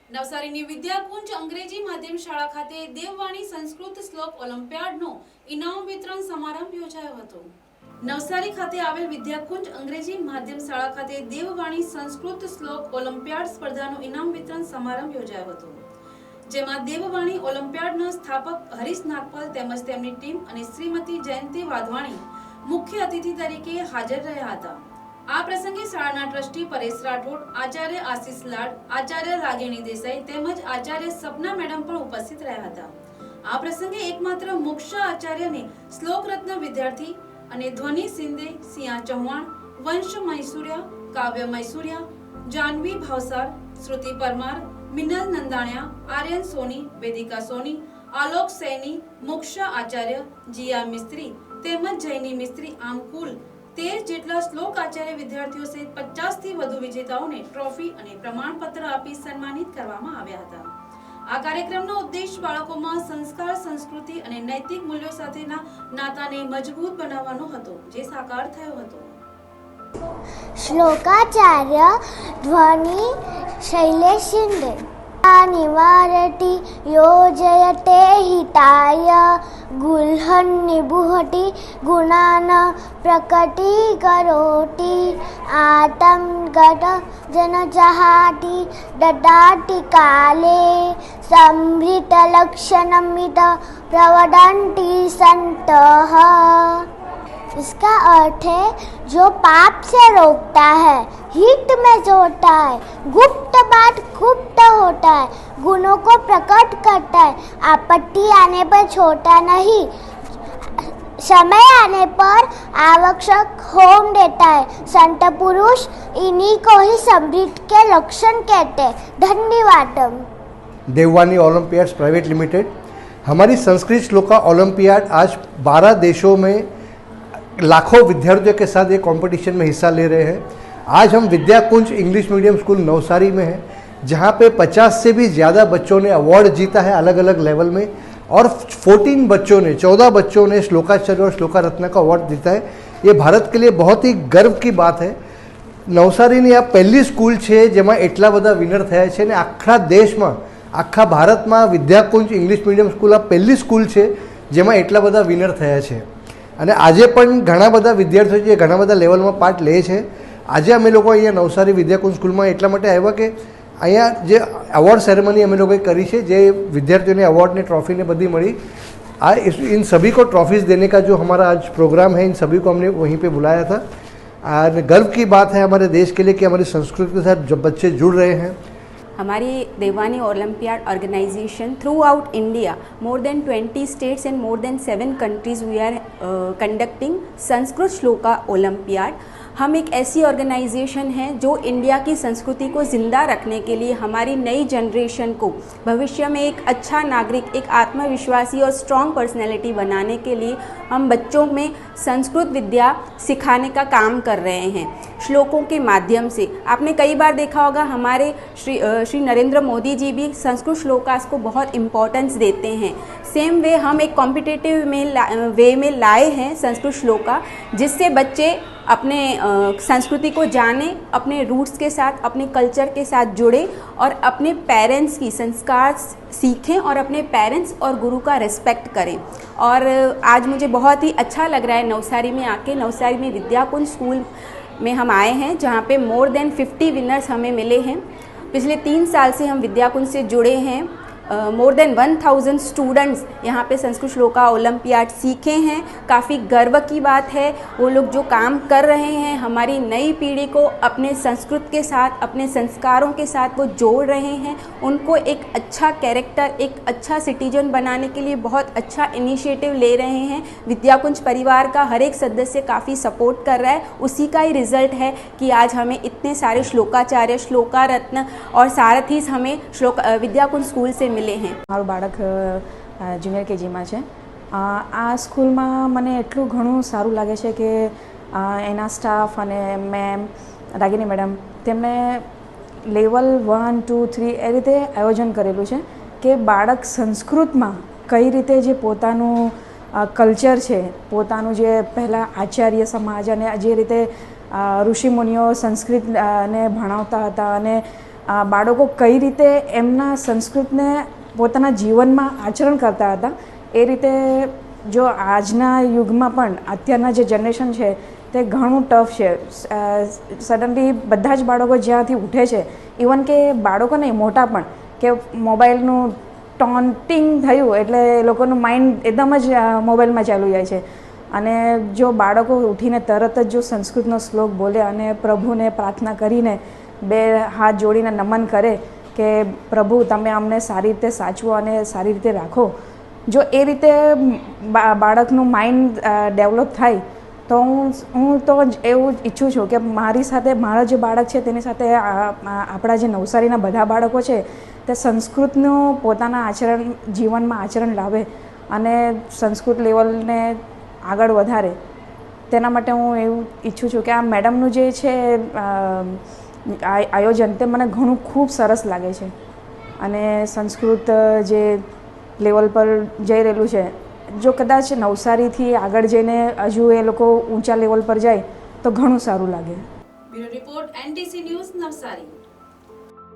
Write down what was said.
નવસારીની વિદ્યાકુંજ અંગ્રેજી માધ્યમ શાળા ખાતે દેવવાણી સંસ્કૃત શ્લોક ઓલિમ્પિયાડનો ઇનામ વિતરણ સમારંભ યોજાયો હતો। નવસારી ખાતે આવેલ વિદ્યાકુંજ અંગ્રેજી માધ્યમ શાળા ખાતે દેવવાણી સંસ્કૃત શ્લોક ઓલિમ્પિયાડ સ્પર્ધાનો ઇનામ વિતરણ સમારંભ યોજાયો હતો, જેમાં દેવવાણી ઓલિમ્પિયાડના સ્થાપક હરીશ નાગપાલ તેમજ તેમની ટીમ અને શ્રીમતી જયંતી વાધવાણી મુખ્ય અતિથિ તરીકે હાજર રહ્યા હતા। આ પ્રસંગે શાળાના ટ્રસ્ટી પરેશ રાઠોડ, આચાર્ય આશીષ લાડ, આચાર્ય રાગિણી દેસાઈ તેમજ આચાર્ય સપના મેડમ પણ ઉપસ્થિત રહ્યા હતા। આ પ્રસંગે એકમાત્ર મોક્ષા આચાર્યને શ્લોક રત્ન વિદ્યાર્થી અને ધ્વનિ સિંધે, સિયા ચૌહાણ, વંશ મૈસુરિયા, કાવ્ય મૈસુરિયા, જાનવી ભાવસાર, શ્રુતિ પરમાર, મિનલ નંદાણિયા, આર્યન સોની, વેદિકા સોની, આલોક સૈની, મોક્ષા આચાર્ય, જીયા મિસ્ત્રી તેમજ જૈની મિસ્ત્રી આમ કુલ 13 જેટલા શ્લોક આચાર્ય વિદ્યાર્થીઓ સહિત 50 થી વધુ વિજેતાઓને ટ્રોફી અને પ્રમાણપત્ર આપી સન્માનિત કરવામાં આવ્યા હતા। આ કાર્યક્રમનો ઉદ્દેશ બાળકોમાં સંસ્કાર, સંસ્કૃતિ અને નૈતિક મૂલ્યો સાથેના નાતાને મજબૂત બનાવવાનો હતો, જે સાકાર થયો હતો। श्लोकाचार्य ध्वनि शैलेश शिंदे। निवारति योजयते हिताय गुल्हन् निबुहति गुणान् प्रकटीकरोति आतङ्गत जनजहाति ददाति काले संभृतलक्षणमित प्रवदन्ति सन्तः। इसका अर्थ है जो पाप से रोकता है, हित में जोड़ता है, गुप्त बात गुप्त होता है, गुणों को प्रकट करता है, आपत्ति आने पर छोड़ता नहीं, समय आने पर आवश्यक होम देता है। संत पुरुष इन्हीं को ही समृद्ध के लक्षण कहते हैं। धन्यवाद। देववाणी ओलंपियाड्स प्राइवेट लिमिटेड हमारी संस्कृत श्लोका ओलंपियाड आज 12 देशों में लाखों विद्यार्थियों के साथ ये कंपटीशन में हिस्सा ले रहे हैं। आज हम विद्याकुंज इंग्लिश मीडियम स्कूल नवसारी में हैं, जहाँ पे 50 से भी ज़्यादा बच्चों ने अवार्ड जीता है अलग अलग लेवल में, और 14 बच्चों ने श्लोकाचार्य और श्लोका रत्न का अवार्ड जीता है। ये भारत के लिए बहुत ही गर्व की बात है। नवसारीनी आ पहली स्कूल है जेमां एटला बधा विनर थया छे ने आखा देश में, आखा भारत में विद्याकुंज इंग्लिश मीडियम स्कूल आ पहली स्कूल है जेमां एटला बधा विनर थया छे। અને આજે પણ ઘણા બધા વિદ્યાર્થીઓ જે ઘણા બધા લેવલમાં પાર્ટ લે છે। આજે અમે લોકો અહીંયા નવસારી વિદ્યાકુંજ સ્કૂલમાં એટલા માટે આવ્યા કે અહીંયા જે અવોર્ડ સેરેમની અમે લોકોએ કરી છે, જે વિદ્યાર્થીઓને અવોર્ડ ને ટ્રોફી ने बधी मળી, इन सभी को ट्रॉफीज़ देने का जो हमारा आज प्रोग्राम है, इन सभी को हमने वहीं पे बुलाया था। और गर्व की बात है हमारे देश के लिए कि हमारी संस्कृति के साथ जब बच्चे जुड़ रहे हैं। हमारी देवानी olympiad organization throughout India, more than 20 states and more than 7 countries we are conducting Sanskrit shloka olympiad. हम एक ऐसी ऑर्गेनाइजेशन है जो इंडिया की संस्कृति को ज़िंदा रखने के लिए, हमारी नई जनरेशन को भविष्य में एक अच्छा नागरिक, एक आत्मविश्वासी और स्ट्रॉन्ग पर्सनैलिटी बनाने के लिए हम बच्चों में संस्कृत विद्या सिखाने का काम कर रहे हैं श्लोकों के माध्यम से। आपने कई बार देखा होगा हमारे श्री नरेंद्र मोदी जी भी संस्कृत श्लोकास को बहुत इम्पोर्टेंस देते हैं। सेम वे हम एक कॉम्पिटिटिव वे में लाए हैं संस्कृत श्लोका, जिससे बच्चे अपने संस्कृति को जाने, अपने रूट्स के साथ, अपने कल्चर के साथ जुड़े और अपने पेरेंट्स की संस्कार सीखें और अपने पेरेंट्स और गुरु का रिस्पेक्ट करें। और आज मुझे बहुत ही अच्छा लग रहा है नवसारी में आके। नवसारी में विद्याकुंज स्कूल में हम आए हैं, जहाँ पे मोर देन 50 विनर्स हमें मिले हैं। पिछले 3 साल से हम विद्याकुंज से जुड़े हैं। मोर देन 1000 स्टूडेंट्स यहाँ पे संस्कृत श्लोका ओलंपियाड सीखे हैं। काफ़ी गर्व की बात है। वो लोग जो काम कर रहे हैं, हमारी नई पीढ़ी को अपने संस्कृत के साथ, अपने संस्कारों के साथ वो जोड़ रहे हैं। उनको एक अच्छा कैरेक्टर, एक अच्छा सिटीजन बनाने के लिए बहुत अच्छा इनिशिएटिव ले रहे हैं। विद्याकुंज परिवार का हर एक सदस्य काफ़ी सपोर्ट कर रहा है। उसी का ही रिज़ल्ट है कि आज हमें इतने सारे श्लोकाचार्य, श्लोका रत्न और सारथीस हमें विद्याकुंज स्कूल से मिले हैं। मारू बाळक जूनियर केजी में है। आ स्कूल में मने एटलू घणुं सारूं लागे छे कि एना स्टाफ अने मैम रागिनी मैडम तेमणे लेवल 1, 2, 3 ए रीते आयोजन करेलुं छे कि बाळक संस्कृत में कई रीते जे पोतानुं कल्चर है, पोतानुं जे पहला आचार्य समाज अने जे रीते ऋषि मुनिओ संस्कृत ने भणावता हता अने બાળકો કઈ રીતે એમના સંસ્કૃતને પોતાના જીવનમાં આચરણ કરતા હતા એ રીતે જો આજના યુગમાં પણ અત્યારના જે જનરેશન છે તે ઘણું ટફ છે. સડનલી બધા જ બાળકો જ્યાંથી ઉઠે છે, ઇવન કે બાળકો નહીં મોટા પણ, કે મોબાઈલનું ટોન્ટિંગ થયું એટલે એ લોકોનું માઇન્ડ એકદમ જ મોબાઈલમાં ચાલુ જાય છે. અને જો બાળકો ઉઠીને તરત જ જો સંસ્કૃતનો શ્લોક બોલે અને પ્રભુને પ્રાર્થના કરીને 2 હાથ જોડીને નમન કરે કે પ્રભુ તમે અમને સારી રીતે સાચવો અને સારી રીતે રાખો, જો એ રીતે બાળકનું માઇન્ડ ડેવલપ થાય તો હું તો એવું ઈચ્છું છું કે મારી સાથે મારા જે બાળક છે તેની સાથે આપણા જે નવસારીના બધા બાળકો છે તે સંસ્કૃતનું પોતાના જીવનમાં આચરણ લાવે અને સંસ્કૃત લેવલને આગળ વધારે. તેના માટે હું એવું ઈચ્છું છું કે આ મેડમનું જે છે આયોજન તે મને ઘણું ખૂબ સરસ લાગે છે. અને સંસ્કૃત જે લેવલ પર જઈ રહેલું છે, જો કદાચ નવસારીથી આગળ જઈને હજુ એ લોકો ઊંચા લેવલ પર જાય તો ઘણું સારું લાગે. Bureau report NTC news Navsari.